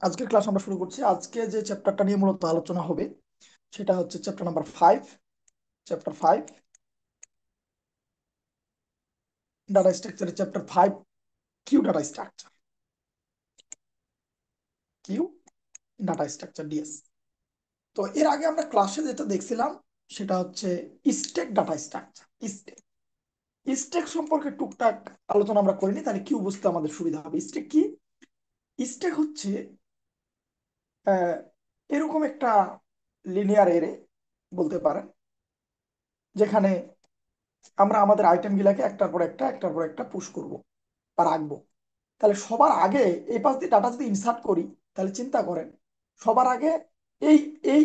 আজকের ক্লাস আমরা শুরু করছি। আজকে যে চ্যাপ্টারটা নিয়ে মূলত আলোচনা হবে সেটা হচ্ছে চ্যাপ্টার নাম্বার 5। চ্যাপ্টার 5 ডাটা স্ট্রাকচারের chapter 5 queue data structure. Queue data structure DS. তো এর আগে আমরা ক্লাসে যেটা দেখছিলাম সেটা হচ্ছে stack data structure. Stack stack সম্পর্কে টুকটাক আলোচনা আমরা করিনি, তাহলে কিউ বুঝতে আমাদের সুবিধা হবে। স্ট্যাক কি? স্ট্যাক হচ্ছে আহ, এরকম একটা লিনিয়ার এরে বলতে পারেন, যেখানে আমরা আমাদের আইটেম গুলাকে একটার পর একটা পুশ করব বা রাখবো। তাহলে সবার আগে এই পাশ দিয়ে ডাটা যদি ইনসার্ট করি, তাহলে চিন্তা করেন সবার আগে এই এই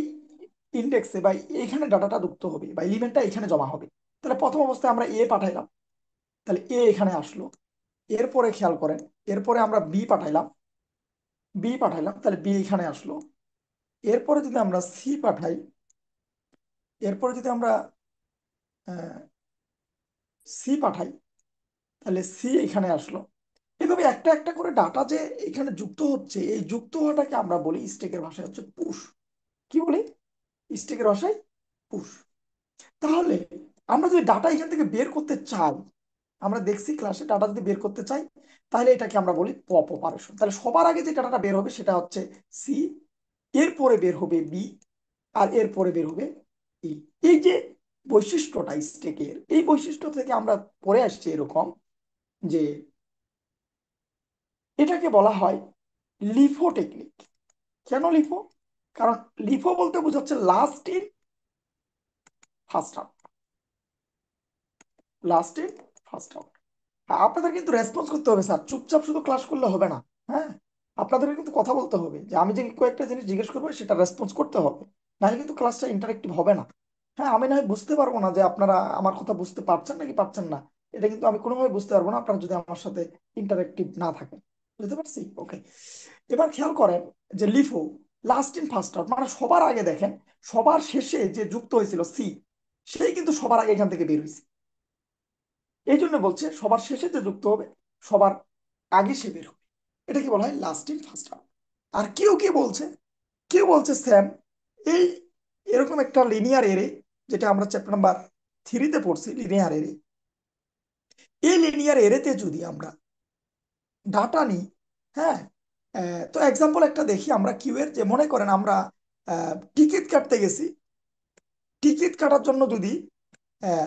ইন্ডেক্সে বা এইখানে ডাটাটা যুক্ত হবে বা এলিমেন্টটা এখানে জমা হবে। তাহলে প্রথম অবস্থায় আমরা এ পাঠাইলাম, তাহলে এ এখানে আসলো। এরপরে খেয়াল করেন, এরপরে আমরা বি পাঠাইলাম, তাহলে বি এখানে আসলো। এরপরে যদি আমরা সি পাঠাই, এরপরে যদি আমরা সি পাঠাই, তাহলে সি এখানে আসলো। এভাবে একটা একটা করে ডাটা যে এখানে যুক্ত হচ্ছে, এই যুক্ত হওয়াটাকে আমরা বলি স্ট্যাকের ভাষায় হচ্ছে পুশ। কি বলি? স্ট্যাকের ভাষায় পুশ। তাহলে আমরা যদি ডাটা এখান থেকে বের করতে চাই, আমরা দেখছি ক্লাসে ডাটা যদি বের করতে চাই, তাহলে এটাকে আমরা বলি পপ অপারেশন। তাহলে সবার আগে যে ডাটাটা বের হবে সেটা হচ্ছে সি, এরপরে বের হবে বি, আর এরপরে বের হবে ই। এই যে বৈশিষ্ট্যটা স্ট্যাকের, এই বৈশিষ্ট্য থেকে আমরা পড়ে আসছি এরকম যে এটাকে বলা হয় লিফো টেকনিক। কেন লিফো? কারণ লিফো বলতে বোঝাচ্ছে last in first out. Last in first out. আপনাদের কিন্তু রেসপন্স করতে হবে স্যার, চুপচাপ শুধু ক্লাস করলে হবে না। হ্যাঁ, আপনাদের কিন্তু কথা বলতে হবে, যে আমি যে কয়েকটা জিনিস জিজ্ঞেস করবো সেটা রেসপন্স করতে হবে, নাহলে কিন্তু ক্লাসটা ইন্টারেক্টিভ হবে না। হ্যাঁ, আমি না হয় বুঝতে পারবো না যে আপনারা আমার কথা বুঝতে পারছেন নাকি পারছেন না, এটা কিন্তু আমি কোনোভাবে বুঝতে পারবো না আপনারা যদি আমার সাথে ইন্টারেক্টিভ না থাকেন। বুঝতে পারছি? ওকে। এবার খেয়াল করেন যে LIFO last in first out মানে সবার আগে দেখেন, সবার শেষে যে যুক্ত হয়েছিল সি, সেই কিন্তু সবার আগে এখান থেকে বের হয়েছে। এই জন্য বলছে সবার শেষে যে যুক্ত হবে সবার আগে সে বের হবে। এটাকে বলা হয় লাস্ট ইন ফার্স্ট আউট। আর কেউ কি বলছে? কেউ বলছে স্যাম, এই এরকম একটা লিনিয়ার এরে, যেটা আমরা চ্যাপ্টার নাম্বার 3-তে পড়ছি, লিনিয়ার এরে। এই লিনিয়ার এরেতে যদি আমরা ডাটা নিই, হ্যাঁ, তো এক্সাম্পল একটা দেখি আমরা কিউ এর, যে মনে করেন আমরা টিকিট কাটতে গেছি। টিকিট কাটার জন্য যদি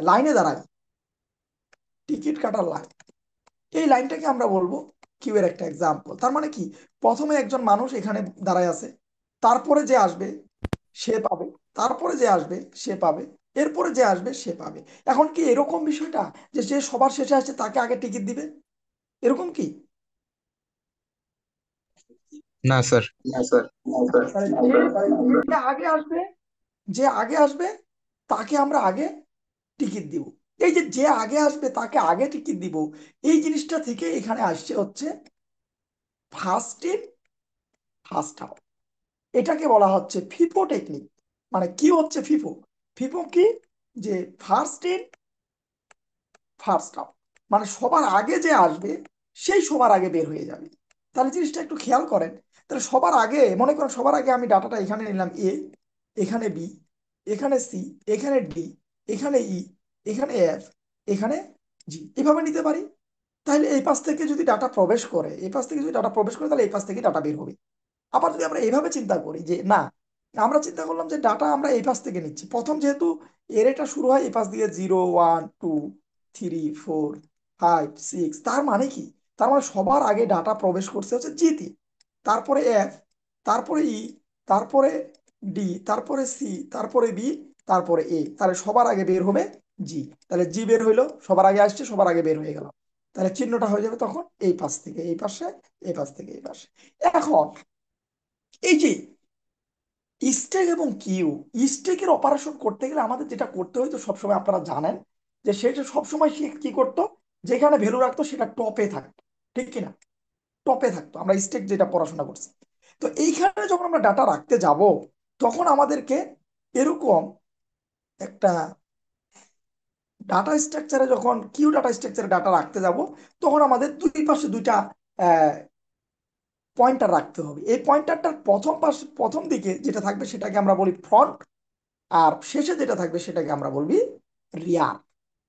লাইনে দাঁড়াই, টিকিট কাটার লাইন, এই লাইনটাকে আমরা বলবো কিউ এর একটা এক্সাম্পল। তার মানে কি, প্রথমে একজন মানুষ এখানে দাঁড়ায় আছে, তারপরে যে আসবে সে পাবে, তারপরে যে আসবে সে পাবে, এরপরে যে আসবে সে পাবে। এখন কি এরকম বিষয়টা যে যে সবার শেষে আসছে তাকে আগে টিকিট দিবে, এরকম কি? না স্যার। না স্যার, না স্যার। তাহলে যে আগে আসবে, যে আগে আসবে তাকে আমরা আগে টিকিট দিব। এই যে যে আগে আসবে তাকে আগে টিকিট দিব, এই জিনিসটা থেকে এখানে আসছে হচ্ছে ফার্স্ট ইন ফার্স্ট আউট। এটাকে বলা হচ্ছে ফিফো টেকনিক। মানে কি হচ্ছে ফিফো? ফিফো কি? যে ফার্স্ট ইন ফার্স্ট আউট, মানে সবার আগে যে আসবে সেই সবার আগে বের হয়ে যাবে। তাহলে জিনিসটা একটু খেয়াল করেন। তাহলে সবার আগে মনে করেন, সবার আগে আমি ডাটাটা এখানে নিলাম এ, এখানে বি, এখানে সি, এখানে ডি, এখানে ই, এখানে এফ, এখানে জি, এভাবে নিতে পারি। তাহলে এই পাশ থেকে যদি ডাটা প্রবেশ করে, এই পাশ থেকে যদি ডাটা প্রবেশ করে, তাহলে এই পাশ থেকে ডাটা বের হবে। আবার যদি আমরা এইভাবে চিন্তা করি যে না, আমরা চিন্তা করলাম যে ডাটা আমরা এই পাশ থেকে নিচ্ছি, প্রথম যেহেতু এরেটা শুরু হয় এই পাশ দিয়ে 0 1 2 3 4 5 6, তার মানে কি, তার মানে সবার আগে ডাটা প্রবেশ করছে হচ্ছে জিতে, তারপরে এফ, তারপরে ই, তারপরে ডি, তারপরে সি, তারপরে বি, তারপরে এ। তাহলে সবার আগে বের হবে জি। তাহলে জি বের হইলো, সবার আগে আসছে, সবার আগে বের হয়ে গেল। তাহলে চিহ্নটা হয়ে যাবে তখন এই পাশ থেকে এই পাশে, এই পাশ থেকে এই পাশে। এখন এই যে স্টেক এবং কিউ, স্টেকের অপারেশন করতে গেলে আমাদের যেটা করতে হয়তো সবসময় আপনারা জানেন, যে সেটা সবসময় সে কি করতো, যেখানে ভ্যালু রাখতো সেটা টপে থাকতো, ঠিক কিনা? টপে থাকতো, আমরা স্টেক যেটা পড়াশোনা করছি। তো এইখানে যখন আমরা ডাটা রাখতে যাব, তখন আমাদেরকে এরকম একটা ডাটা স্ট্রাকচারে, যখন কিউ ডাটা স্ট্রাকচারে ডাটা রাখতে যাব, তখন আমাদের দুই পাশে দুইটা পয়েন্টার রাখতে হবে। এই পয়েন্টারটার প্রথম পাশে প্রথম দিকে যেটা থাকবে সেটাকে আমরা বলি ফ্রন্ট, আর শেষে যেটা থাকবে সেটাকে আমরা বলবি রিয়ার।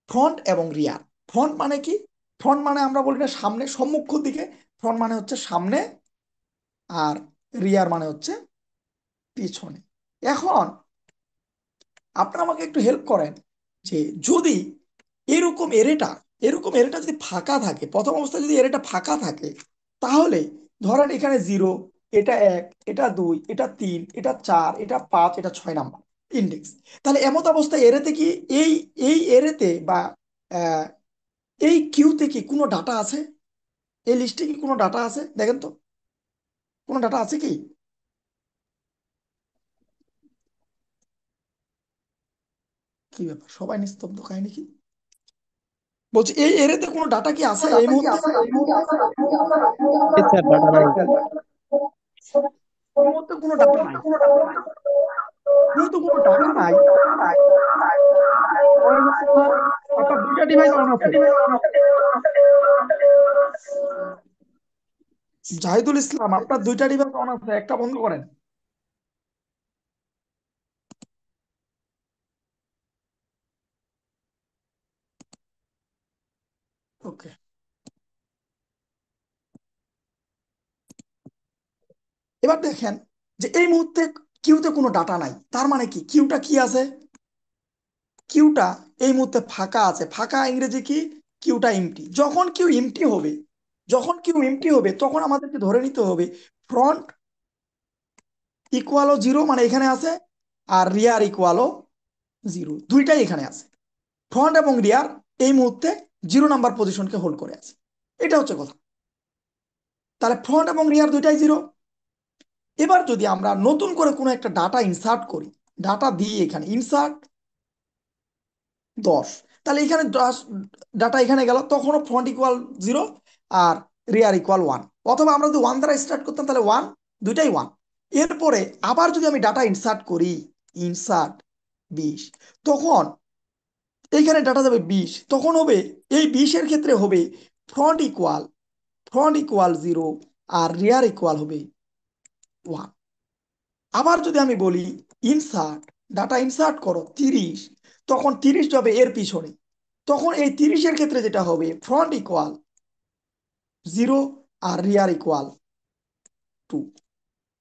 ফ্রন্ট এবং রিয়ার। ফ্রন্ট মানে কি? ফ্রন্ট মানে আমরা বলি না সামনে, সম্মুখ দিকে। ফ্রন্ট মানে হচ্ছে সামনে, আর রিয়ার মানে হচ্ছে পিছনে। এখন আপনারা আমাকে একটু হেল্প করেন যে যদি এরকম এরেটা এরকম এরেটা যদি ফাঁকা থাকে, প্রথম অবস্থায় যদি এরেটা ফাঁকা থাকে, তাহলে ধরেন এখানে 0, এটা 1, এটা 2, এটা 3, এটা 4, এটা 5, এটা 6 নাম্বার ইন্ডেক্স। তাহলে এমত অবস্থায় এরেতে কি, এই এই এরেতে বা আহ, এই কিউতে কি কোনো ডাটা আছে? এই লিস্টে কি কোনো ডাটা আছে দেখেন তো, কোনো ডাটা আছে কি? কি ব্যাপার, সবাই নিস্তব্ধ, কাহিনী কি? বলছি এই এরেতে কোনো ডাটা কি আছে এই মুহূর্তে? জি স্যার, ডাটা নাই। এই মুহূর্তে কোনো ডাটা নাই। যেহেতু কোনো ডাটা নাই, পরের কথা, আপনার দুইটা ডিভাইস অন আছে। জাহিদুল ইসলাম, আপনার দুইটা ডিভাইস অন আছে, একটা বন্ধ করেন। ওকে। এবার দেখেন যে এই মুহূর্তে কিউতে কোনো ডাটা নাই, তার মানে কি কিউটা কি আছে? কিউটা এই মুহূর্তে ফাঁকা আছে। ফাঁকা ইংরেজি কি? কিউটা এমটি। যখন কিউ এমটি হবে তখন আমাদেরকে ধরে নিতে হবে ফ্রন্ট ইকুয়ালও 0, মানে এখানে আছে, আর রিয়ার ইকুয়ালও 0, দুইটাই এখানে আছে। ফ্রন্ট এবং রিয়ার এই মুহূর্তে 0 নাম্বার পজিশনকে হোল্ড করে আছে। এটা হচ্ছে কথা। তাহলে ফ্রন্ট এবং রিয়ার দুইটাই 0। এবার যদি আমরা নতুন করে কোনো একটা ডাটা ইনসার্ট করি, ডাটা দিয়ে এখানে ইনসার্ট 10, তাহলে এখানে ডাটা এখানে গেল, তখনও ফ্রন্ট ইকুয়াল 0 আর রিয়ার ইকুয়াল 1। অথবা আমরা যদি 1 দ্বারা স্টার্ট করতাম তাহলে 1, দুইটাই 1। এরপরে আবার যদি আমি ডাটা ইনসার্ট করি, ইনসার্ট 20, তখন এইখানে ডাটা যাবে 20, তখন হবে এই 20-এর ক্ষেত্রে হবে ফ্রন্ট ইকুয়াল 0 আর রিয়ার ইকুয়াল হবে 1। আবার যদি আমি বলি ইনসার্ট, ডাটা ইনসার্ট করো 30, তখন 30 যাবে এর পিছনে, তখন এই 30-এর ক্ষেত্রে যেটা হবে ফ্রন্ট ইকুয়াল 0 আর রিয়ার ইকুয়াল 2।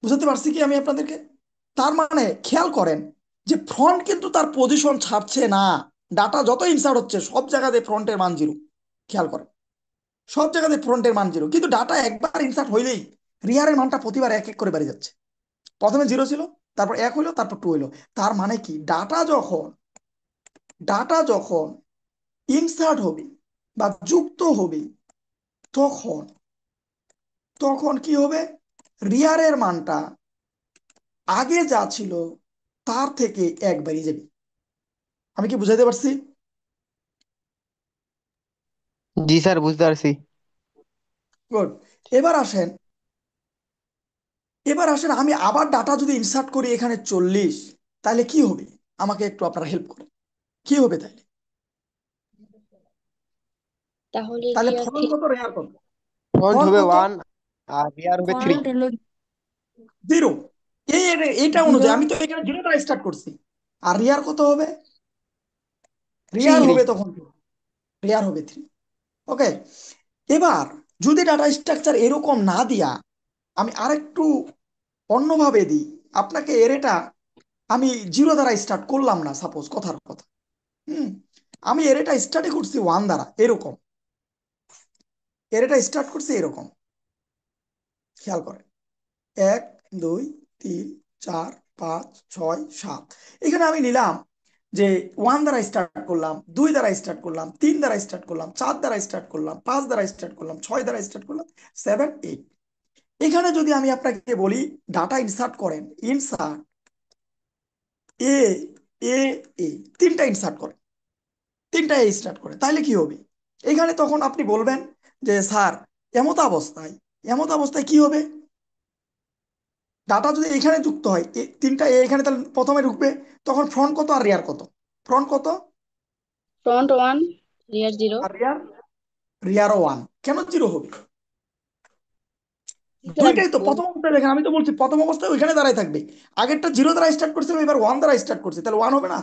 বুঝতে পারছি কি আমি আপনাদেরকে? তার মানে খেয়াল করেন যে ফ্রন্ট কিন্তু তার পজিশন ছাড়ছে না। ডাটা যত ইনসার্ট হচ্ছে সব জায়গাতে ফ্রন্টের মান 0। খেয়াল করেন, সব জায়গাতে ফ্রন্টের মান 0, কিন্তু ডাটা একবার ইনসার্ট হইলেই রিয়ারের মানটা প্রতিবার এক এক করে বেড়ে যাচ্ছে। প্রথমে 0 ছিল, তারপর 1 হইলো, তারপর 2 হইলো। তার মানে কি ডাটা যখন ইনসার্ট হবে বা যুক্ত হবে, তখন তখন কি হবে? রিয়ারের মানটা আগে যা ছিল তার থেকে এক বেরিয়ে যাবে। আমি কি বুঝাইতে পারছি? জি স্যার, বুঝতে পারছি। গুড। এবার আসেন, আমি আবার ডাটা যদি ইনসার্ট করি এখানে 40, তাহলে কি হবে? আমাকে একটু আপনারা হেল্প করেন, কি হবে তাহলে? তাহলে তাহলে রিয়া ফ্রন্ট কত, রেয়ার কত? ফ্রন্ট ফ্রন্ট হবে কত? 1 আর রিয়ার হবে 3। ফ্রন্ট হলো 0। এইটা 0। অনুযায়ী আমি তো এখানে 0 দ্বারা স্টার্ট করছি। আর রিয়ার কত হবে? রিয়ার 3। হবে তখন, রিয়ার হবে 3। ওকে। এবার যদি ডাটা স্ট্রাকচার এরকম না দিয়া আমি আরেকটু অন্যভাবে দিই আপনাকে, এরেটা আমি 0 দ্বারা স্টার্ট করলাম না, সাপোজ কথার কথা। হুম। আমি এরেটা স্টার্টই করছি 1 দ্বারা, এরকম। এরেটা স্টার্ট করছি এরকম, খেয়াল করেন। 1, 2, 3, 4, 5, 6, 7। এখানে আমি নিলাম যে 1 দ্বারা স্টার্ট করলাম, 2 দ্বারা স্টার্ট করলাম, 3 দ্বারা স্টার্ট করলাম, 4 দ্বারা স্টার্ট করলাম, 5 দ্বারা স্টার্ট করলাম, 6 দ্বারা স্টার্ট করলাম, 7, 8। এখানে যদি আমি আপনাকে বলি ডাটা ইনসার্ট করেন, ইনসার্ট এ এ এ, তিনটা ইনসার্ট করেন, তিনটা এ স্টার্ট করেন, তাহলে কি হবে? এখানে তখন আপনি বলবেন যে স্যার, এমত অবস্থায় এমত অবস্থায় কি হবে? ডাটা যদি এখানে যুক্ত হয়, তিনটা এ এখানে, তাহলে প্রথমে ঢুকবে, তখন ফ্রন্ট কত আর রিয়ার কত? ফ্রন্ট কত ফ্রন্ট 1, রিয়ার 0। আর রিয়ার? রিয়ারও 1। কেন 0 হবে? স্যার দুইটাই তো প্রথম অবস্থায় দেখেন, আমি তো বলছি প্রথম অবস্থায় ওইখানে দাঁড়ায় থাকবে। আগেরটা জিরো দ্বারা স্টার্ট করছিলাম, এবার ওয়ান দ্বারা স্টার্ট করছে, তাহলে ওয়ান হবে না?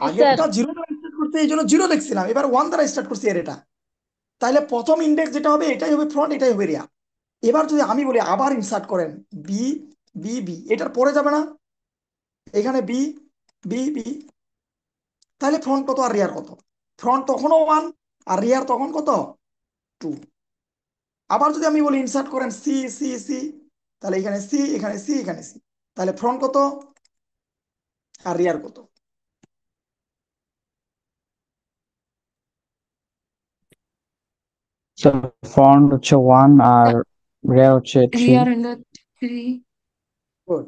স্যার আগেরটা জিরো দ্বারা স্টার্ট করছে এই জন্য জিরো দেখছিলাম, এবার ওয়ান দ্বারা স্টার্ট করছি এর এটা। তাহলে প্রথম ইন্ডেক্স যেটা হবে এটাই হবে ফ্রন্ট, এটাই হবে রিয়া। এবার যদি আমি বলি আবার ইনসার্ট করেন বি, বি বি, এটার পরে যাবে না? এখানে বি, বি বি, তাহলে ফ্রন্ট কত আর রিয়ার কত? ফ্রন্ট তখনও ওয়ান, আর রিয়ার তখন কত? টু। আবার যদি আমি বলি ইনসার্ট করেন সি সি সি, তাহলে এখানে সি, এখানে সি, এখানে সি, তাহলে ফ্রন্ট কত আর রিয়ার কত? স্যার ফন্ট হচ্ছে 1 আর রে হচ্ছে 3। রিয়ার হলো 3। গুড।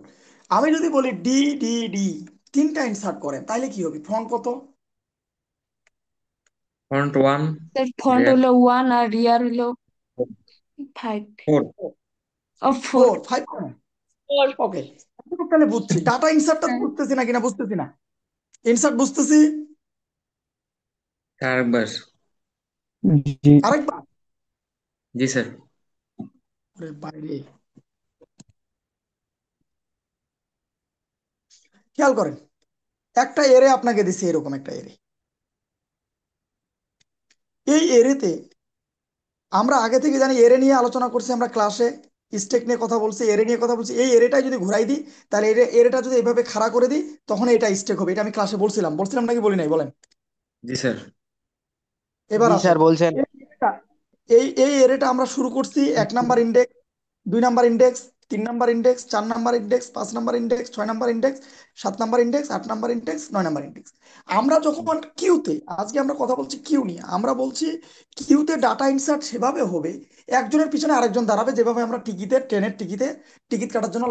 আমি যদি বলি ডি ডি ডি, তিনটা ইনসার্ট করেন তাহলে কি হবে? ফ্রন্ট কত? ফ্রন্ট 1, স্যার ফন্ট রিয়ার হলো 1 আর রিয়ার হলো 5 4। ও 4। Four, five. ফোর। ওকে, তাহলে বুঝছি ডাটা ইনসার্টটা হ্যাঁ বুঝতেছি না কিনা, বুঝতেছি না। ইনসার্ট বুঝতেছি, আরেকবার। জি আরেকবার। জি স্যার। ওরে বাইরে, খেয়াল করেন, একটা এরে আপনাকে দিছি, এরকম একটা এরে। এই এরেতে আমরা আগে থেকে জানি, এরে নিয়ে আলোচনা করছি আমরা ক্লাসে, স্টেক নিয়ে কথা বলছি, এরে নিয়ে কথা বলছি। এই এরেটাই যদি ঘুরাই দিই, তাহলে এরেটা যদি এভাবে খাড়া করে দিই, তখন এটা স্টেক হবে। এটা আমি ক্লাসে বলছিলাম, বলছিলাম নাকি বলি নাই বলেন? জি স্যার। এবার জি আসেন, স্যার বলছেন। এই এরেটা, এই এরেটা আমরা শুরু করছি 1 number index, 2 number index, 3 number index, 4 number index, 5 number index, 6 number index, 7 number index, 8 number index, 9 number index. আমরা যখন কিউতে, আজকে আমরা কথা বলছি কিউ নিয়ে, আমরা বলছি কিউতে ডাটা ইনসার্ট সেভাবে হবে, একজনের পিছনে আরেকজন দাঁড়াবে, যেভাবে আমরা টিকিটে, ট্রেনের টিকিটে টিকিট কাটার জন্য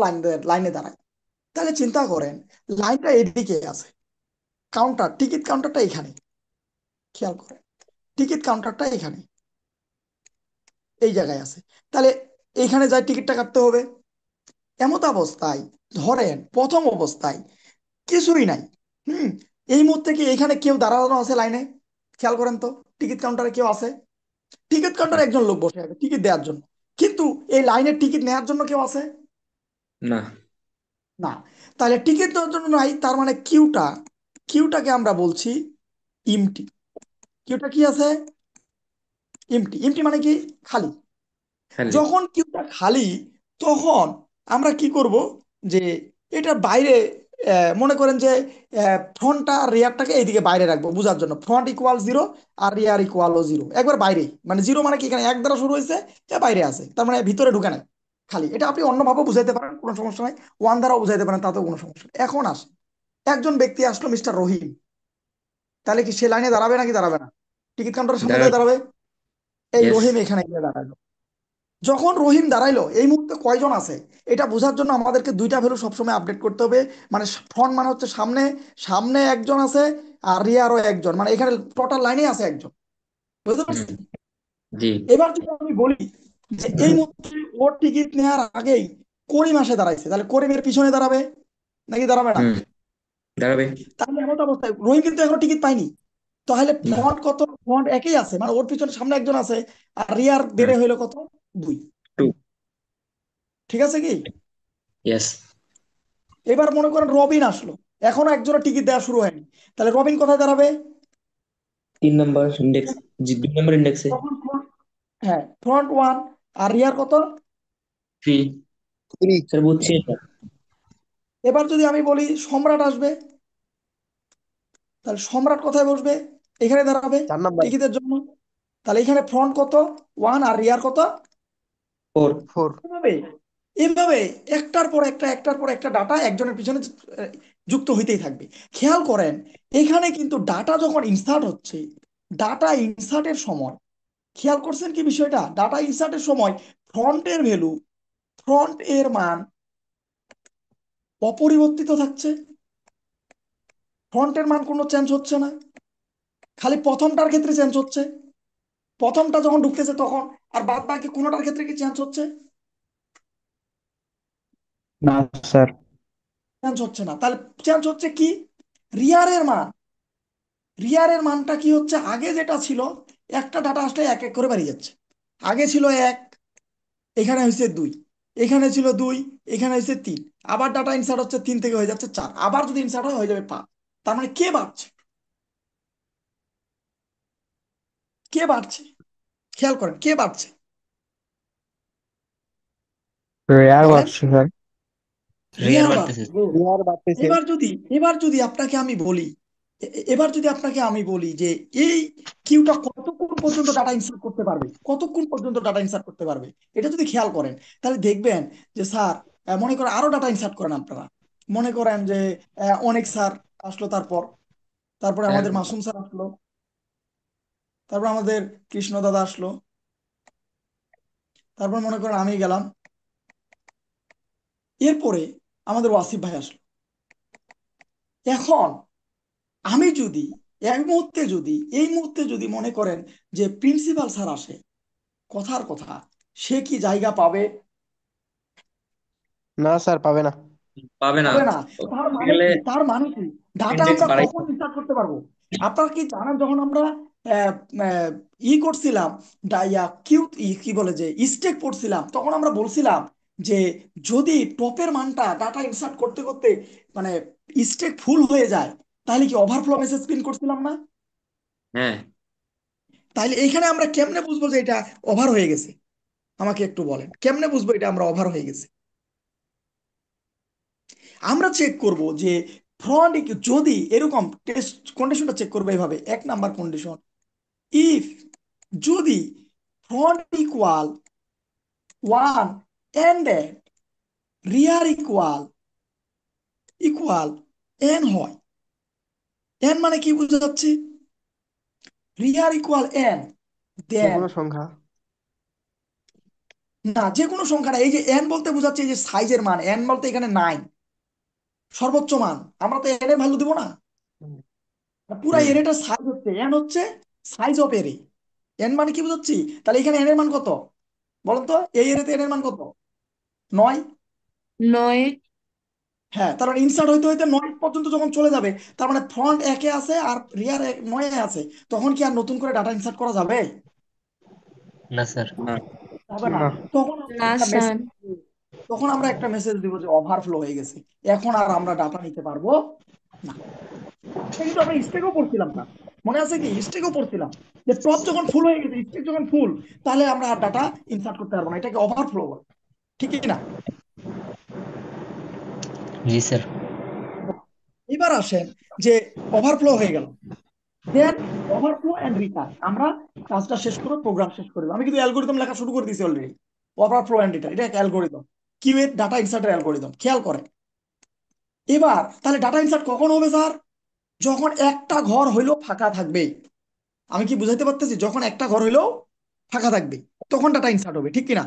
লাইনে দাঁড়াই। তাহলে চিন্তা করেন, লাইনটা এদিকে আছে, কাউন্টার, টিকিট কাউন্টারটা এখানে, খেয়াল করেন, টিকিট কাউন্টারটা এখানে, এই জায়গায় আছে। তাহলে এইখানে যাই টিকিটটা কাটতে হবে। এমত অবস্থায় ধরেন প্রথম অবস্থায় কিছুই নাই, হুম, এই মুহূর্তে কি এখানে কেউ দাঁড়ানো আছে লাইনে? খেয়াল করেন তো, টিকিট কাউন্টারে কেউ আছে? টিকিট কাউন্টারে একজন লোক বসে আছে টিকিট দেওয়ার জন্য, কিন্তু এই লাইনের টিকিট নেওয়ার জন্য কেউ আছে? না। না। তাহলে টিকিট দেওয়ার জন্য নাই, তার মানে কিউটা, কিউটাকে আমরা বলছি ইমটি। কিউটা কি আছে? ইমটি। ইমটি মানে কি? খালি। খালি। যখন কিউটা খালি, তখন আমরা কি করব, যে এটা বাইরে, মনে করেন যে ফ্রন্টটা আর রিয়ারটাকে এইদিকে বাইরে রাখবো বোঝার জন্য, ফ্রন্ট ইকুয়াল জিরো আর রিয়ার ইকুয়াল জিরো, একবার বাইরে। মানে জিরো মানে কি, এখানে এক দ্বারা শুরু হয়েছে, এ বাইরে আছে, তার মানে ভিতরে ঢুকে নাই, খালি। এটা আপনি অন্যভাবে বুঝাইতে পারেন, কোনো সমস্যা নাই। ওয়ান দ্বারাও বুঝাইতে পারেন, তাতেও কোনো সমস্যা নেই। এখন আসে, একজন ব্যক্তি আসলো, মিস্টার রহিম, তাহলে কি সে লাইনে দাঁড়াবে নাকি দাঁড়াবে না? টিকিট কাউন্টারের সামনে যায় দাঁড়াবে। দাঁড়াবে। এই ইয়েস। রহিম এখানে গিয়ে দাঁড়ালো। যখন রহিম দাঁড়াইলো, এই মুহূর্তে কয়জন আছে এটা বোঝার জন্য আমাদেরকে দুইটা ভ্যালু সবসময় আপডেট করতে হবে। মানে ফ্রন্ট মানে হচ্ছে সামনে, সামনে একজন আছে, আর রিয়ারও একজন, মানে এখানে টোটাল লাইনে আছে একজন। বুঝতে হুম। পারছি? জি। এবার যদি আমি বলি যে এই মুহূর্তে ওর টিকিট নেওয়ার আগেই করিম আসে দাঁড়াইছে, তাহলে করিমের পিছনে দাঁড়াবে নাকি দাঁড়াবে না? হুম। দাঁড়াবে। তাহলে এমন অবস্থায় রহিম কিন্তু এখনো টিকিট পাইনি, তাহলে না। ফ্রন্ট কত? ফ্রন্ট একই আছে, মানে ওর পিছনে সামনে একজন আছে, আর রিয়ার বেড়ে হইলো কত? 2। 2। ঠিক আছে কি? ইয়েস। এবার মনে করেন রবিন আসলো, এখনো একজনের টিকিট দেওয়া শুরু হয়নি, তাহলে রবিন কোথায় দাঁড়াবে? 3 নাম্বার ইন্ডেক্স। জি, 2 নাম্বার ইন্ডেক্সে। তখন হ্যাঁ, ফ্রন্ট ওয়ান, আর রিয়ার কত? 3। 3। স্যার বুঝছি এটা। এবার যদি আমি বলি সম্রাট আসবে, তাহলে সম্রাট কোথায় বসবে? এখানে দাঁড়াবে 4 নাম্বার। টিকিটের জন্য। তাহলে এখানে ফ্রন্ট কত? ওয়ান, আর রিয়ার কত? 4। 4। এভাবে, এভাবে একটার পর একটা, একটার পর একটা ডাটা একজনের পিছনে যুক্ত হইতেই থাকবে। খেয়াল করেন, এখানে কিন্তু ডাটা যখন ইনসার্ট হচ্ছে, ডাটা ইনসার্টের সময়, খেয়াল করছেন কি বিষয়টা, ডাটা ইনসার্টের সময় ফ্রন্টের ভ্যালু, ফ্রন্ট এর মান অপরিবর্তিত থাকছে, ফ্রন্টের মান কোনো চেঞ্জ হচ্ছে না, খালি প্রথমটার ক্ষেত্রে চেঞ্জ হচ্ছে। প্রথমটা যখন ঢুকতেছে তখন, আর বাদ বাকি কোনোটার ক্ষেত্রে কি চেঞ্জ হচ্ছে? না স্যার। চেঞ্জ হচ্ছে না। তাহলে চেঞ্জ হচ্ছে কি? রিয়ারের মান। রিয়ারের মানটা কি হচ্ছে, আগে যেটা ছিল, একটা ডাটা আসলে এক এক করে বেরিয়ে যাচ্ছে। আগে ছিল 1, এখানে হয়েছে 2, এখানে ছিল 2, এখানে হয়েছে 3, আবার ডাটা ইনসার্ট হচ্ছে 3 থেকে হয়ে যাচ্ছে 4, আবার যদি ইনসার্ট হয় হয়ে যাবে 5। তার মানে কে বাড়ছে? কে বাড়ছে? খেয়াল করেন কে বাড়ছে রেয়ার বলেন। বাড়ছে স্যার। রেয়ার রিয়ার বাড়তেছে। বাড়ছে, good। রিয়ার বাড়তেছে। এবার যদি আপনাকে আমি বলি, এবার যদি আপনাকে আমি বলি যে এই কিউটা কতক্ষণ পর্যন্ত ডাটা ইনসার্ট করতে পারবে, কতক্ষণ পর্যন্ত ডাটা ইনসার্ট করতে পারবে, এটা যদি খেয়াল করেন তাহলে দেখবেন যে স্যার, মনে করেন আরো ডাটা ইনসার্ট করেন আপনারা। মনে করেন যে অনেক স্যার আসলো, তারপরে হ্যাঁ আমাদের মাসুম স্যার আসলো, তারপর আমাদের কৃষ্ণ দাদা আসলো, তারপর মনে করেন আমি গেলাম, এরপরে আমাদের ওয়াসিফ ভাই আসলো। এখন আমি যদি এই মুহূর্তে যদি মনে করেন যে প্রিন্সিপাল স্যার আসে, কথার কথা, সে কি জায়গা পাবে? না স্যার, পাবে না। পাবে না। পাবে না। তার বলতে মানে গেলে কি? তার মানে কি? ডাটা ইন্ডেক্স আমরা বাড়াইছে। কখন ইনসার্ট করতে পারবো? আপনারা কি জানেন, যখন আমরা আহ, আহ, করছিলাম, কি বলে যে স্টেক পড়ছিলাম, তখন আমরা বলছিলাম যে যদি টপের মানটা ডাটা ইনসার্ট করতে করতে মানে স্টেক ফুল হয়ে যায়, তাহলে কি ওভারফ্লো মেসেজ প্রিন্ট করছিলাম না? হ্যাঁ, তাহলে এইখানে আমরা কেমনে বুঝবো যে এটা ওভার হয়ে গেছে? আমাকে একটু বলেন, কেমনে বুঝবো এটা আমরা ওভার হয়ে গেছে? আমরা চেক করব যে ফ্রন্ট, যদি এরকম টেস্ট কন্ডিশনটা চেক করবো এভাবে, 1 নাম্বার কন্ডিশন, ইফ যদি front equal 1 and rear equal n হয়। n মানে কি বুঝা যাচ্ছে? রিয়ার ইকুয়াল n, যে দেন, কোনো সংখ্যা। না যে কোনো সংখ্যা না, এই যে n বলতে বোঝাচ্ছে এই যে সাইজের মান, n বলতে এখানে 9 সর্বোচ্চ মান, আমরা তো n এর ভ্যালু দিব না। পুরা হুম, এরেটার সাইজ হচ্ছে n, হচ্ছে সাইজ অফ এরে। n মানে কি বুঝাচ্ছি? তাহলে এখানে n এর মান কত বলেন তো? এই এরেতে n এর মান কত? 9। 9, হ্যাঁ, তার মানে ইনসার্ট হইতে হইতে 9 পর্যন্ত যখন চলে যাবে, তার মানে ফ্রন্ট 1-এ আছে আর রিয়ার 9-এ আছে, তখন কি আর নতুন করে ডাটা ইনসার্ট করা যাবে? না স্যার। না, হবে না। না। তখন আমরা না একটা স্যার। মেসেজ তখন আমরা একটা মেসেজ দিব যে ওভারফ্লো হয়ে গেছে, এখন আর আমরা ডাটা নিতে পারবো না। এটা কিন্তু আমরা স্টেকও পড়ছিলাম না, মনে আছে কি? স্টেকও পড়ছিলাম যে টপ যখন ফুল হয়ে গেছে, স্টেক যখন ফুল, তাহলে আমরা আর ডাটা ইনসার্ট করতে পারবো না, এটাকে ওভারফ্লো বলে, ঠিক কি না? জি স্যার। এবার আসেন যে ওভারফ্লো হয়ে গেল, দেন ওভারফ্লো এন্ড রিটার্ন, আমরা কাজটা শেষ করে প্রোগ্রাম শেষ করে দেব। আমি কিন্তু অ্যালগোরিদম লেখা শুরু করে দিয়েছি অলরেডি। ওভারফ্লো এন্ড রিটার্ন, এটা একটা অ্যালগোরিদম, কিউ এর ডাটা ইনসার্টের অ্যালগোরিদম, খেয়াল করেন। এবার তাহলে ডাটা ইনসার্ট কখন হবে স্যার? যখন একটা ঘর হইলেও ফাঁকা থাকবে। আমি কি বুঝাইতে পারতেছি? যখন একটা ঘর হইলেও ফাঁকা থাকবে, তখন ডাটা ইনসার্ট হবে, ঠিক কিনা?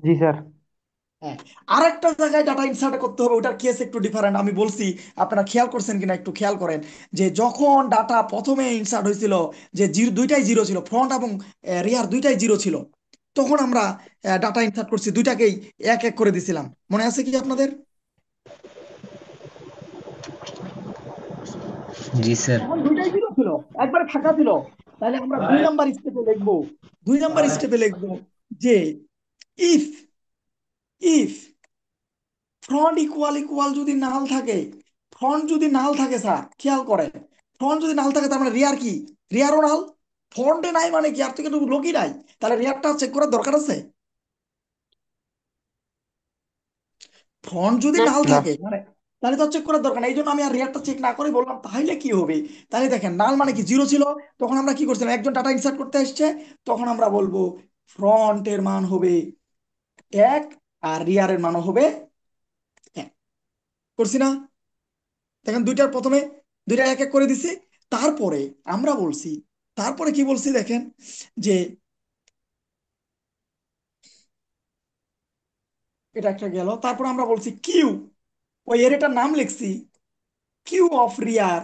জি স্যার। হ্যাঁ। আর একটা জায়গায় ডাটা ইনসার্ট করতে হবে, ওটার কেস একটু ডিফারেন্ট, আমি বলছি, আপনারা খেয়াল করছেন কিনা একটু খেয়াল করেন। যে যখন ডাটা প্রথমে ইনসার্ট হয়েছিল, যে দুইটাই জিরো ছিল, ফ্রন্ট এবং রিয়ার দুইটাই জিরো ছিল, তখন আমরা ডাটা ইনসার্ট করছি, দুইটাকেই এক এক করে দিছিলাম, মনে আছে কি আপনাদের? জি স্যার। তখন দুইটাই জিরো ছিল, একবারে ফাঁকা ছিল। তাহলে আমরা 2 নাম্বার স্টেপে লিখবো, 2 নাম্বার স্টেপে লিখবো যে ইফ ইফ ফ্রন্ট ইকুয়াল যদি নাল থাকে, ফ্রন্ট যদি নাল থাকে স্যার, খেয়াল করেন, ফ্রন্ট যদি নাল থাকে তার মানে রিয়ার কি? রিয়ারও নাল। ফ্রন্টে নাই মানে কি? আর থেকে লোকই নাই, তাহলে রিয়ারটা চেক করার দরকার আছে? ফ্রন্ট যদি না, নাল না। থাকে মানে, তাহলে তো চেক করার দরকার নেই, এই জন্য আমি আর রিয়ারটা চেক না করে বললাম তাহলে কি হবে। তাহলে দেখেন, নাল মানে কি? জিরো ছিল। তখন আমরা কি করছিলাম? একজন ডাটা ইনসার্ট করতে আসছে, তখন আমরা বলবো ফ্রন্টের মান হবে 1 আর রিয়ারের মানও হবে 1, করছি না? দেখেন দুইটার প্রথমে দুইটা এক এক করে দিছি। তারপরে আমরা বলছি, তারপরে কি বলছি দেখেন, যে এটা একটা গেল, তারপর আমরা বলছি কিউ, ওই এটার নাম লিখছি, কিউ অফ রিয়ার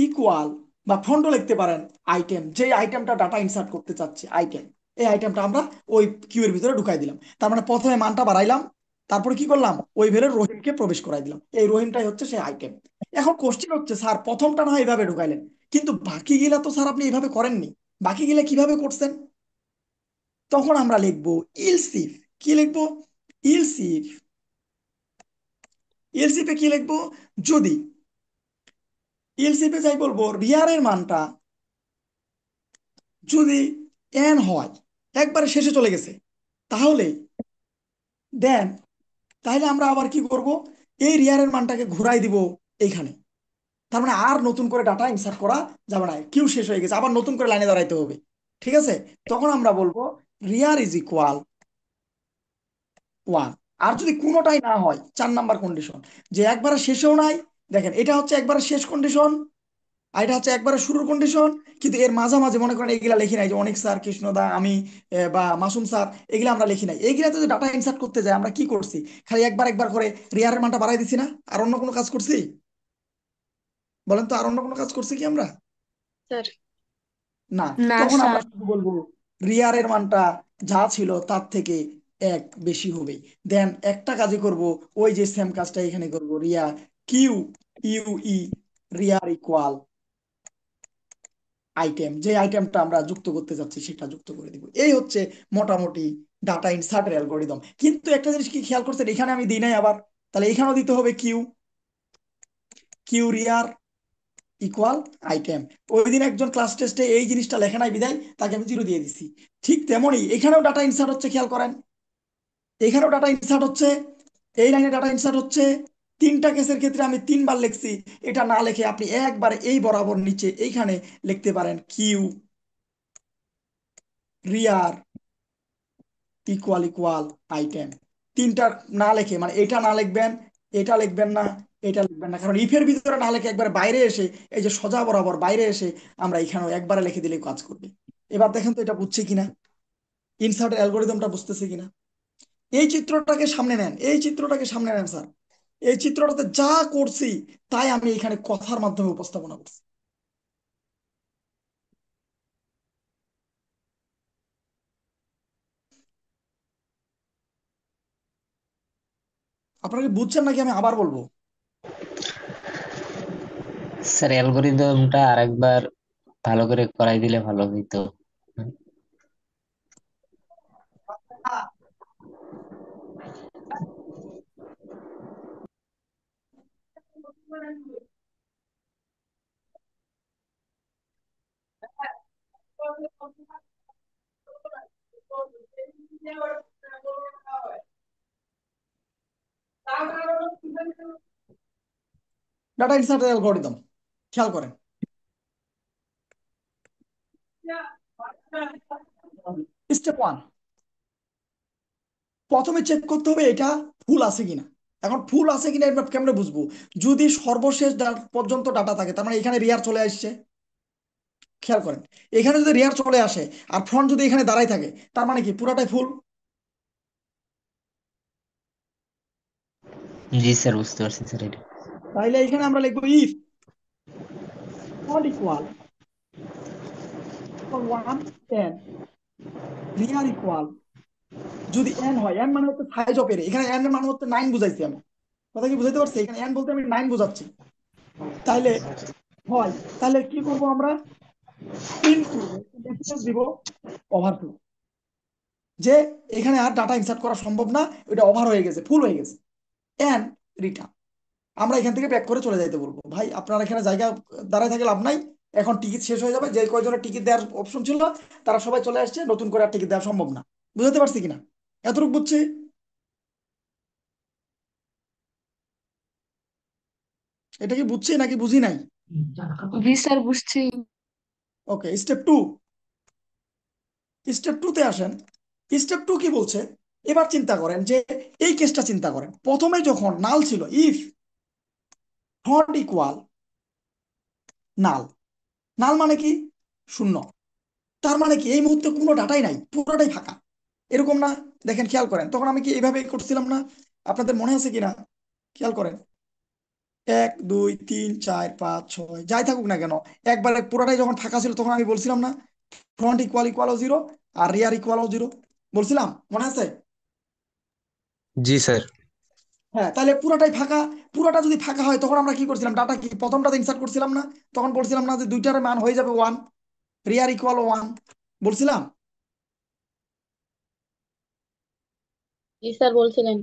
ইকুয়াল, বা ফন্টও লিখতে পারেন, আইটেম, যে আইটেমটা ডাটা ইনসার্ট করতে চাচ্ছি, আইটেম, এই আইটেমটা আমরা ওই কিউ এর ভিতরে ঢুকাই দিলাম। তার মানে প্রথমে মানটা বাড়াইলাম, তারপরে কি করলাম? ওই ভেরিয়েবলের রহিমকে প্রবেশ করাই দিলাম, এই রহিমটাই হচ্ছে সেই আইটেম। এখন কোশ্চেন হচ্ছে, স্যার প্রথমটা না হয় এইভাবে ঢুকাইলেন, কিন্তু বাকি গিলা তো স্যার আপনি এইভাবে করেননি। বাকিগুলা কিভাবে করছেন? তখন আমরা লিখবো ইলসিফ। কি লিখবো? ইলসিফ। ইলসিফে কি লিখবো? যদি ইলসিফে যাই বলবো রিয়ারের মানটা যদি এন হয়, একবারে শেষে চলে গেছে, তাহলে দেন তাহলে আমরা আবার কি করব, এই রিয়ারের মানটাকে ঘুরাই দিব এইখানে। তার মানে আর নতুন করে ডাটা ইনসার্ট করা যাবে না, কিউ শেষ হয়ে গেছে, আবার নতুন করে লাইনে দাঁড়াইতে হবে। ঠিক আছে, তখন আমরা বলবো রিয়ার ইজ ইকুয়াল 1। আর যদি কোনোটাই না হয়, 4 নাম্বার কন্ডিশন, যে একবারে শেষেও নাই, দেখেন এটা হচ্ছে একবারে শেষ কন্ডিশন, আর এটা হচ্ছে একবারে শুরুর কন্ডিশন, কিন্তু এর মাঝামাঝি মনে করেন এগুলা লিখি নাই, যে অনিক স্যার, কৃষ্ণদা, আমি বা মাসুম স্যার, এগুলা আমরা লিখি নাই। এইগুলা যদি ডাটা ইনসার্ট করতে যাই আমরা কি করছি, খালি একবার একবার করে রিয়ারের মানটা বাড়াই দিছি না? আর অন্য কোনো কাজ করছি? বলেন তো, আর অন্য কোনো কাজ করছি কি আমরা? স্যার না। না তখন আমরা স্যার। শুধু বলবো রিয়ারের মানটা যা ছিল তার থেকে 1 বেশি হবে। দেন একটা কাজই করব, ওই যে সেম কাজটা এখানে করব, রিয়া কিউ ইউ ই রিয়ার ইকুয়াল আইটেম, যে আইটেমটা আমরা যুক্ত করতে যাচ্ছি সেটা যুক্ত করে দিব। এই হচ্ছে মোটামুটি ডাটা ইনসার্টের অ্যালগোরিদম। কিন্তু একটা জিনিস কি খেয়াল করছেন, এখানে আমি দিই নাই আবার, তাহলে এখানেও দিতে হবে কিউ, কিউ রিয়ার ইকুয়াল আইটেম। ওই দিন একজন ক্লাস টেস্টে এই জিনিসটা লেখা নাই বিদায় তাকে আমি 0 দিয়ে দিছি। ঠিক তেমনই এখানেও ডাটা ইনসার্ট হচ্ছে, খেয়াল করেন, এখানেও ডাটা ইনসার্ট হচ্ছে, এই লাইনে ডাটা ইনসার্ট হচ্ছে। 3টা কেসের ক্ষেত্রে আমি 3 বার লিখছি। এটা না লিখে আপনি একবারে এই বরাবর নিচে এইখানে লিখতে পারেন কিউ রিয়ার ইকুয়াল ইকুয়াল আইটেম। 3টা না লিখে, মানে এটা না লিখবেন, এটা লিখবেন না, এটা লিখবেন না, কারণ ইফের ভিতরে না লিখে একবার বাইরে এসে, এই যে সোজা বরাবর বাইরে এসে আমরা এখানেও একবারে লিখে দিলে কাজ করবে। এবার দেখেন তো এটা বুঝছে কিনা, ইনসার্ট অ্যালগোরিদমটা বুঝতেছে কিনা। এই চিত্রটাকে সামনে নেন, এই চিত্রটাকে সামনে নেন স্যার। এই চিত্রটাতে যা করছি তাই আমি এখানে কথার মাধ্যমে উপস্থাপনা করছি। আপনারা কি বুঝছেন নাকি আমি আবার বলবো? স্যার অ্যালগোরিদমটা আরেকবার ভালো করে করাই দিলে ভালো হইতো। ডাটা ইনসার্ট অ্যালগোরিদম খেয়াল করেন। স্টেপ 1, প্রথমে চেক করতে হবে এটা ফুল আছে কিনা। এখন ফুল আছে কিনা এটা কেমনে বুঝবো? যদি সর্বশেষ পর্যন্ত ডাটা থাকে, তার মানে এখানে রিয়ার চলে আসছে। খেয়াল করেন, এখানে যদি রিয়ার চলে আসে আর ফ্রন্ট যদি এখানে দাঁড়াই থাকে, তার মানে কি পুরাটাই ফুল। জি স্যার, বুঝতে পারছি স্যার এটা। তাইলে এখানে আমরা লিখবো if front equal 1 10 rear equal, যদি এন হয়, এন মানে হচ্ছে সাইজ অফ এর, এখানে এন এর মানে হচ্ছে 9 বুঝাইছি আমি। কথা কি বুঝাইতে পারছি? এখানে এন বলতে আমি 9 বুঝাচ্ছি। তাইলে হয়, তাহলে কি করব আমরা, ইনটু দিব ওভারফ্লো, যে এখানে আর ডাটা ইনসার্ট করা সম্ভব না, এটা ওভার হয়ে গেছে, ফুল হয়ে গেছে, এন্ড রিটার্ন। আমরা এখান থেকে ব্যাক করে চলে যাইতে বলবো, ভাই আপনার এখানে জায়গা দাঁড়ায় থাকে লাভ নাই, এখন টিকিট শেষ হয়ে যাবে, যে কয়জনের টিকিট দেওয়ার অপশন ছিল তারা সবাই চলে আসছে, নতুন করে আর টিকিট দেওয়া সম্ভব না। বুঝতে পারছি কিনা? এতটুকু বুঝছি? এটা কি বুঝছি নাকি বুঝি নাই? জি স্যার, বুঝছি। ওকে, স্টেপ 2, স্টেপ 2 তে আসেন। স্টেপ 2 কি বলছে? এবার চিন্তা করেন যে এই কেসটা চিন্তা করেন, প্রথমে যখন নাল ছিল, ইফ নট ইকুয়াল নাল, নাল মানে কি? শূন্য। তার মানে কি এই মুহূর্তে কোনো ডাটাই নাই, পুরোটাই ফাঁকা, এরকম না? দেখেন খেয়াল করেন, তখন আমি কি এইভাবে করছিলাম না? আপনাদের মনে আছে কিনা খেয়াল করেন। 1 2 3 4 5 6 যাই থাকুক না কেন, একবারে পুরোটাই যখন ফাঁকা ছিল তখন আমি বলছিলাম না ফ্রন্ট ইকুয়াল ইকুয়াল 0 আর রিয়ার ইকুয়াল 0, বলছিলাম, মনে আছে? জি স্যার। হ্যাঁ, তাহলে পুরোটাই ফাঁকা। পুরোটা যদি ফাঁকা হয় তখন আমরা কি করছিলাম, ডাটা কি প্রথমটাতে ইনসার্ট করছিলাম না? তখন বলছিলাম না যে দুইটার মান হয়ে যাবে 1। রিয়ার ইকুয়াল 1 বলছিলাম। জি স্যার বলছিলেন।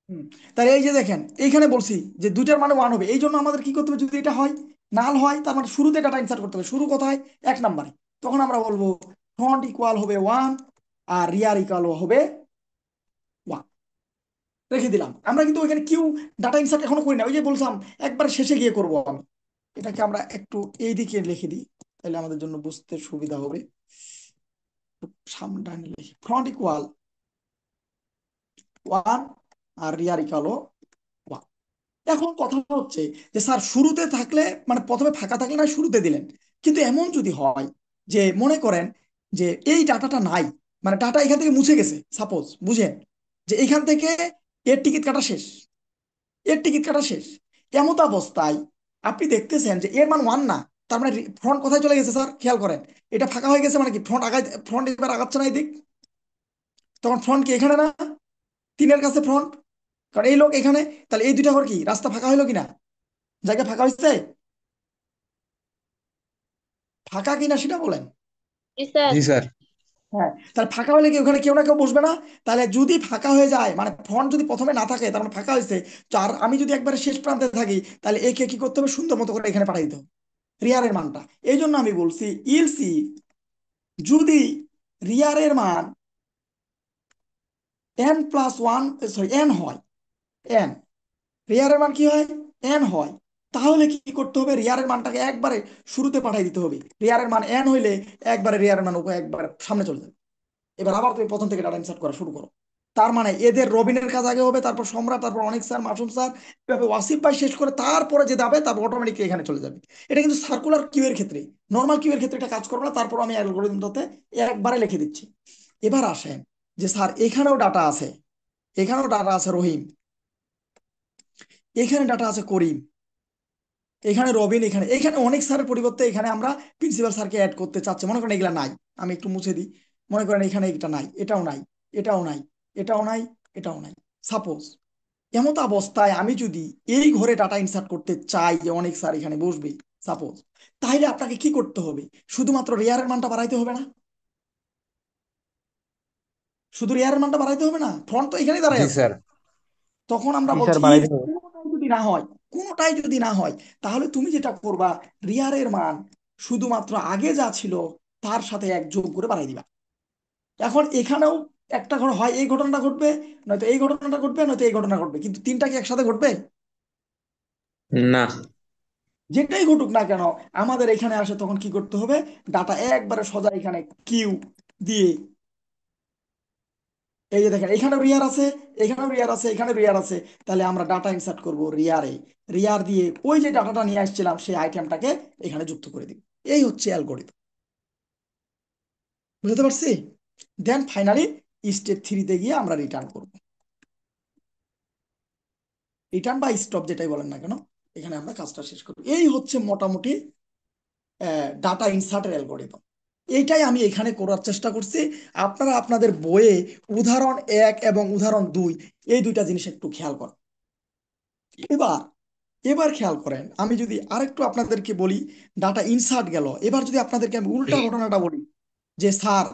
হুম, তাহলে এই যে দেখেন এইখানে বলছি যে দুইটার মানে 1 হবে, এই জন্য আমাদের কি করতে হবে, যদি এটা হয় নাল হয় তার মানে শুরুতে ডাটা ইনসার্ট করতে হবে। শুরু কোথায়? 1 নম্বরে। তখন আমরা বলবো ফ্রন্ট ইকুয়াল হবে 1 আর রিয়ার ইকুয়াল হবে 1, রেখে দিলাম। আমরা কিন্তু ওইখানে কিউ ডাটা ইনসার্ট এখনো করি না, ওই যে বলছিলাম একবার শেষে গিয়ে করব আমি। এটাকে আমরা একটু এই দিকে লিখে দিই, তাহলে আমাদের জন্য বুঝতে সুবিধা হবে। সামনে ডানে লিখি ফ্রন্ট ইকুয়াল 1 আর রিয়ার ইকুয়াল 1। এখন কথা হচ্ছে যে স্যার শুরুতে থাকলে মানে প্রথমে ফাঁকা থাকলে না শুরুতে দিলেন, কিন্তু এমন যদি হয় যে মনে করেন যে এই ডাটাটা নাই, মানে ডাটা এখান থেকে মুছে গেছে, সাপোজ বুঝেন যে এখান থেকে এর টিকিট কাটা শেষ, এর টিকিট কাটা শেষ, এমত অবস্থায় আপনি দেখতেছেন যে এর মান 1 না, তার মানে ফ্রন্ট কোথায় চলে গেছে স্যার খেয়াল করেন। এটা ফাঁকা হয়ে গেছে মানে কি ফ্রন্ট আগায়, ফ্রন্ট এবার আগাচ্ছে না এদিক, তখন ফ্রন্ট কি এখানে না, 3-এর কাছে ফ্রন্ট, কারণ এই লোক এখানে, তাহলে এই দুইটা ঘর কি রাস্তা ফাঁকা হইলো কিনা, জায়গা ফাঁকা হয়েছে, ফাঁকা কিনা সেটা বলেন। জি স্যার। জি স্যার। হ্যাঁ, তাহলে ফাঁকা হলে কি ওখানে কেউ না কেউ বসবে না? তাহলে যদি ফাঁকা হয়ে যায় মানে ফ্রন্ট যদি প্রথমে না থাকে তার মানে ফাঁকা হয়েছে, তো আর আমি যদি একবারে শেষ প্রান্তে থাকি তাহলে একে কি করতে হবে, সুন্দর মতো করে এখানে পাঠিয়ে দিতে হবে রিয়ারের মানটা। এই জন্য আমি বলছি ইলসি যদি রিয়ারের মান n+1, সরি n হয়, n রিয়ারের মান কি হয়, n হয়, তাহলে কি করতে হবে, রিয়ারের মানটাকে একবারে শুরুতে পাঠিয়ে দিতে হবে। রিয়ারের মান n হইলে একবারে রিয়ারের মান একবারে সামনে চলে যাবে। এবার আবার তুমি প্রথম থেকে ডাটা ইনসার্ট করা শুরু করো। তার মানে এদের রবিনের কাজ আগে হবে, তারপর সম্রাট, তারপর অনেক স্যার, মাসুম স্যার, এভাবে ওয়াসিফ ভাই শেষ করে তারপরে যে যাবে তারপর অটোমেটিক এখানে চলে যাবে। এটা কিন্তু সার্কুলার কিউ এর ক্ষেত্রে, নর্মাল কিউ এর ক্ষেত্রে এটা কাজ করবে না। তারপর আমি অ্যালগোরিদমটাতে একবারে লিখে দিচ্ছি। এবার আসেন যে স্যার এখানেও ডাটা আছে, এখানেও ডাটা আছে রহিম, এখানে ডাটা আছে করিম, এখানে রবিন, এখানে এখানে অনেক স্যারের পরিবর্তে এখানে আমরা প্রিন্সিপাল স্যারকে অ্যাড করতে চাচ্ছি। মনে করেন এগুলা নাই, আমি একটু মুছে দিই। মনে করেন এখানে এটা নাই, এটাও নাই, এটাও নাই, এটাও নাই, এটাও নাই। সাপোজ এমত অবস্থায় আমি যদি এই ঘরে ডাটা ইনসার্ট করতে চাই যে অনেক স্যার এখানে বসবে সাপোজ, তাহলে আপনাকে কি করতে হবে, শুধুমাত্র রেয়ারের মানটা বাড়াইতে হবে না? শুধু রেয়ারের মানটা বাড়াইতে হবে না, ফ্রন্ট তো এখানেই দাঁড়ায় জি আছে। স্যার। তখন আমরা জি স্যার বলছি বাড়াই if দেবো। কোনোটাই যদি না হয়, কোনোটাই যদি না হয়, তাহলে তুমি যেটা করবা রিয়ারের মান শুধুমাত্র আগে যা ছিল তার সাথে এক যোগ করে বাড়াই দিবা। এখন এখানেও একটা ঘটনা হয়, এই ঘটনাটা ঘটবে, নয়তো এই ঘটনাটা ঘটবে, নয়তো এই ঘটনা ঘটবে, কিন্তু তিনটা কি একসাথে ঘটবে? না। যেটাই ঘটুক না কেন আমাদের এখানে আসে তখন কি করতে হবে, ডাটা একবারে সোজা এখানে কিউ দিয়ে, এই যে দেখেন এখানে রিয়ার আছে, এখানেও রিয়ার আছে, এখানে রিয়ার আছে, তাহলে আমরা ডাটা ইনসার্ট করব রিয়ারে, রিয়ার দিয়ে ওই যে ডাটাটা নিয়ে আসছিলাম সেই আইটেমটাকে এখানে যুক্ত করে দিব। এই হচ্ছে অ্যালগোরিদম, বুঝতে পারছি? দেন ফাইনালি স্টেপ 3-তে গিয়ে আমরা রিটার্ন করব, রিটার্ন বা স্টপ যেটাই বলেন না কেন, এখানে আমরা কাজটা শেষ করব। এই হচ্ছে মোটামুটি ডাটা ইনসার্টের অ্যালগোরিদম। এইটাই আমি এখানে করার চেষ্টা করছি। আপনারা আপনাদের বইয়ে উদাহরণ 1 এবং উদাহরণ 2 এই দুইটা জিনিস একটু খেয়াল করেন। এবার এবার খেয়াল করেন, আমি যদি আরেকটু আপনাদেরকে বলি ডাটা ইনসার্ট গেল, এবার যদি আপনাদেরকে আমি উল্টা ঘটনাটা বলি যে স্যার,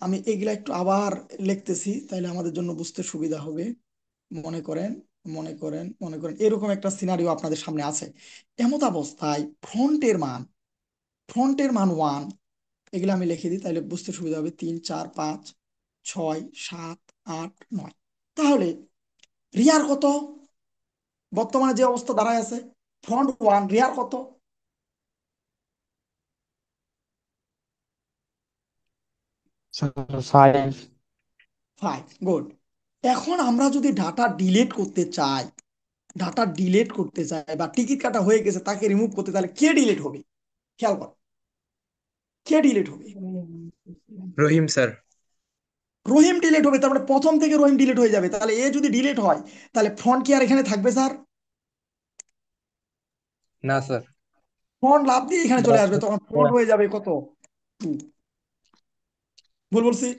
আমি এগুলা একটু আবার লিখতেছি তাহলে আমাদের জন্য বুঝতে সুবিধা হবে। মনে করেন, মনে করেন এরকম একটা সিনারিও আপনাদের সামনে আছে। এমত অবস্থায় ফ্রন্টের মান 1, এগুলো আমি লিখে দিই তাহলে বুঝতে সুবিধা হবে, 3, 4, 5, 6, 7, 8, 9। তাহলে রিয়ার কত, বর্তমানে যে অবস্থা দাঁড়ায় আছে, ফ্রন্ট 1 রিয়ার কত? 5. 5, গুড। এখন আমরা যদি ডাটা ডিলিট করতে চাই, ডাটা ডিলিট করতে চাই বা টিকিট কাটা হয়ে গেছে তাকে রিমুভ করতে, তাহলে কে ডিলিট হবে খেয়াল কর, কে ডিলিট হবে? রহিম স্যার। রহিম ডিলিট হবে, তারপরে প্রথম থেকে রহিম ডিলিট হয়ে যাবে। তাহলে এ যদি ডিলিট হয় তাহলে ফ্রন্ট কি আর এখানে থাকবে স্যার? না স্যার। ফ্রন্ট লাভ দিয়ে এখানে চলে আসবে, তখন ফ্রন্ট হয়ে যাবে কত, 2। ভুল বলছি?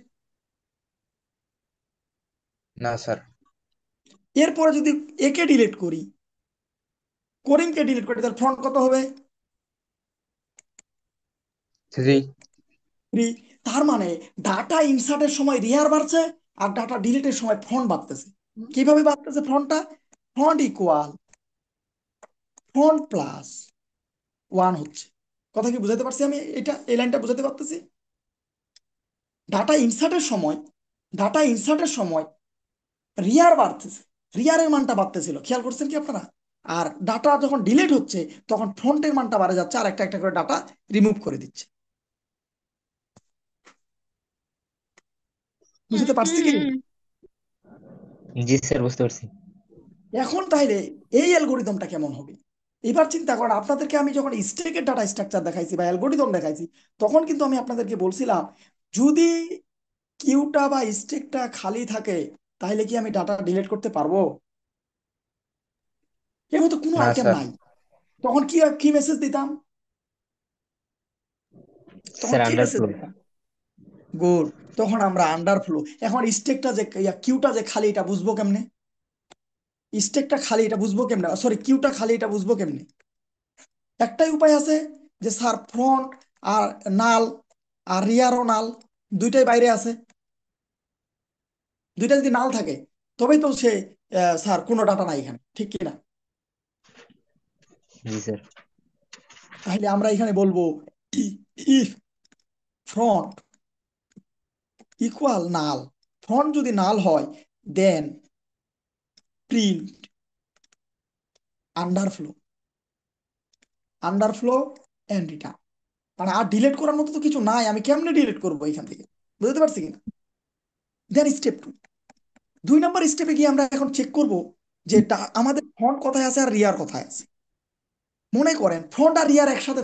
না স্যার। এরপরে যদি একে ডিলিট করি, করিমকে ডিলিট করি, তাহলে ফ্রন্ট কত হবে? থ্রি। 3। তার মানে ডাটা ইনসার্টের সময় রিয়ার বাড়ছে আর ডাটা ডিলিটের সময় ফ্রন্ট বাড়তেছে। কিভাবে বাড়তেছে ফ্রন্টটা? ফ্রন্ট ইকুয়াল ফ্রন্ট প্লাস 1 হচ্ছে। কথা কি বুঝাতে পারছি আমি? এই লাইনটা বুঝাতে পারতেছি? ডাটা ইনসার্টের সময় ডাটা ইনসার্টের সময় রিয়ার বাড়তেছে, রিয়ারের মানটা বাড়তেছিল, খেয়াল করছেন কি আপনারা? আর ডাটা যখন ডিলিট হচ্ছে তখন ফ্রন্টের মানটা বাড়ে যাচ্ছে আর একটা একটা করে ডাটা রিমুভ করে দিচ্ছে। বুঝতে পারছি কি? জি স্যার, বুঝতে পারছি। এখন তাইলে এই অ্যালগোরিদমটা কেমন হবে? এবার চিন্তা করেন, আপনাদেরকে আমি যখন স্টেকের ডাটা স্ট্রাকচার দেখাইছি বা অ্যালগোরিদম দেখাইছি, তখন কিন্তু আমি আপনাদেরকে বলছিলাম যদি কিউটা বা স্টেকটা খালি থাকে তাহলে কি আমি ডাটা ডিলিট করতে পারবো? এর মতো কোনো না আইটেম স্যার। নাই। তখন কি কি মেসেজ দিতাম? তখন স্যার, কি মেসেজ আন্ডারফ্লো। দিতাম? গুড। তখন আমরা আন্ডারফ্লো। এখন স্টেকটা যে কিউটা যে খালি এটা বুঝবো কেমনে? স্টেকটা খালি এটা বুঝবো কেমনে, সরি কিউটা খালি এটা বুঝবো কেমনে? একটাই উপায় আছে, যে স্যার ফ্রন্ট আর নাল আর রিয়ারও নাল, দুইটাই বাইরে আছে। দুইটা যদি নাল থাকে তবেই তো সে স্যার কোনো ডাটা নাই এখানে, ঠিক কি না? জি স্যার। তাহলে আমরা এখানে বলবো if front equal null, front যদি নাল হয় দেন print underflow, underflow end return. মানে আর ডিলিট করার মতো তো কিছু নাই, আমি কেমনে ডিলিট করবো এখান থেকে? বুঝতে পারছি কিনা? দেন স্টেপ 2, 2 নম্বর স্টেপে গিয়ে আমরা এখন চেক করব যে আমাদের ফ্রন্ট কোথায় আছে আর রিয়ার কোথায় আছে। মনে করেন ফ্রন্ট আর রিয়ার একসাথে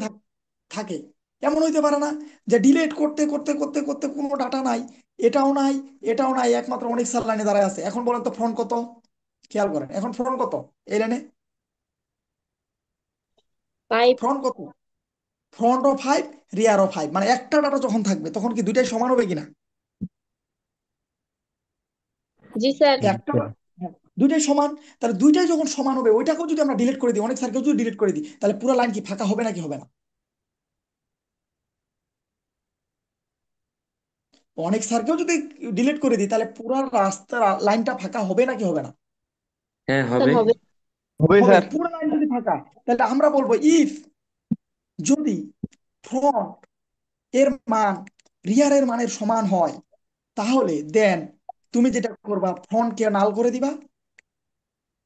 থাকে, এমন হইতে পারে না যে ডিলিট করতে করতে করতে করতে কোনো ডাটা নাই, এটাও নাই এটাও নাই, একমাত্র অনেক সার লাইনে দাঁড়ায় আছে। এখন বলেন তো ফ্রন্ট কত? খেয়াল করেন এখন ফ্রন্ট কত এই লাইনে? 5। ফ্রন্ট কত? ফ্রন্টও 5, রিয়ারও 5। মানে একটা ডাটা যখন থাকবে তখন কি দুইটাই সমান হবে কিনা? জি স্যার। জি একটা স্যার। হ্যাঁ, দুইটাই সমান। তাহলে দুইটাই যখন সমান হবে ওইটাকেও যদি আমরা ডিলিট করে দিই, অনেক সার্কেল যদি ডিলিট করে দিই, তাহলে পুরো লাইন কি ফাঁকা হবে নাকি হবে না? অনেক সার্কেল যদি ডিলিট করে দিই তাহলে পুরো রাস্তা লাইনটা ফাঁকা হবে নাকি হবে না? হ্যাঁ স্যার হবে। হবে। হবে হবে। স্যার। পুরো লাইন যদি ফাঁকা, তাহলে আমরা বলবো ইফ যদি ফ্রন্ট এর মান রিয়ারের মানের সমান হয় তাহলে দেন তুমি যেটা করবা ফ্রন্টকে নাল করে দিবা,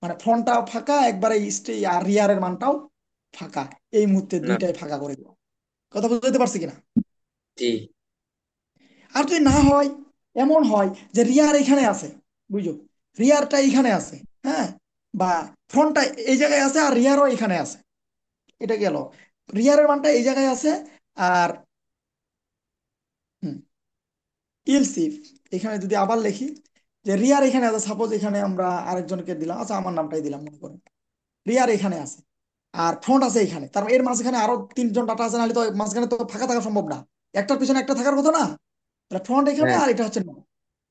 মানে ফ্রন্টটাও ফাঁকা একবারে আর রিয়ারের মানটাও ফাঁকা, এই মুহূর্তে না। দুইটাই ফাঁকা করে দিবা। কথা বুঝতে পারছি কিনা? জি। আর যদি না হয়, এমন হয় যে রিয়ার এখানে আছে, বুঝো, রিয়ারটা এখানে আছে, হ্যাঁ, বা ফ্রন্টটা এই জায়গায় আছে আর রিয়ারও এখানে আছে, এটা গেল, রিয়ারের মানটা এই জায়গায় আছে আর ইলসিফ এখানে যদি আবার লিখি যে রিয়ার এখানে আছে, সাপোজ এখানে আমরা আরেকজনকে দিলাম, আচ্ছা আমার নামটাই দিলাম মনে করেন, রিয়ার এখানে আছে আর ফ্রন্ট আছে এখানে, তার মানে এর মাঝখানে আরো 3জন ডাটা আছে, নাহলে তো মাঝখানে তো ফাঁকা থাকা সম্ভব না, একটার পিছনে একটা থাকার কথা না। তাহলে ফ্রন্ট এখানে হ্যাঁ। আর এটা হচ্ছে না।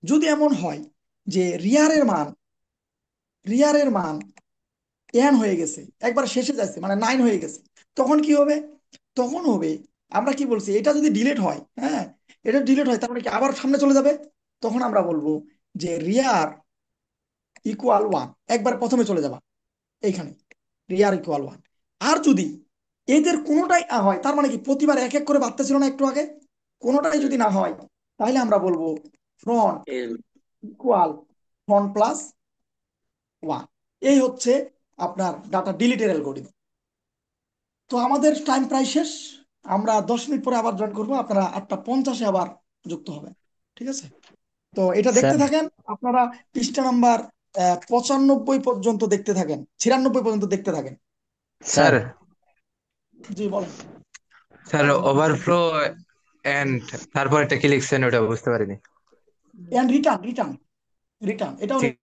যদি এমন হয় যে রিয়ারের মান এন হয়ে গেছে, একবার শেষে যাচ্ছে মানে 9 হয়ে গেছে, তখন কি হবে? তখন হবে, আমরা কি বলছি, এটা যদি ডিলিট হয়, হ্যাঁ, এটা ডিলিট হয় তার মানে কি আবার সামনে চলে যাবে, তখন আমরা বলবো যে রিয়ার ইকুয়াল 1, একবার প্রথমে চলে যাবা এইখানে, রিয়ার ইকুয়াল 1। আর যদি এদের কোনোটাই না হয়, তার মানে কি প্রতিবার এক এক করে বাড়তে ছিল না একটু আগে, কোনোটাই যদি না হয় তাহলে আমরা বলবো ফ্রন্ট এর ইকুয়াল ফ্রন্ট প্লাস 1। এই হচ্ছে আপনার ডাটা ডিলিটের অ্যালগোরিদম। তো আমাদের টাইম প্রায় শেষ, আমরা 10 মিনিট পরে আবার জয়েন করবো, আপনারা 8টা 50-এ আবার যুক্ত হবেন, ঠিক আছে? তো এটা দেখতে স্যার। থাকেন আপনারা, পৃষ্ঠা নাম্বার 95 পর্যন্ত দেখতে থাকেন, 96 পর্যন্ত দেখতে থাকেন। স্যার। স্যার জি বলেন। স্যার ওভারফ্লো এন্ড তারপর একটা কি লিখছেন ওটা বুঝতে পারিনি। এন্ড রিটার্ন রিটার্ন রিটার্ন এটাও ঠিক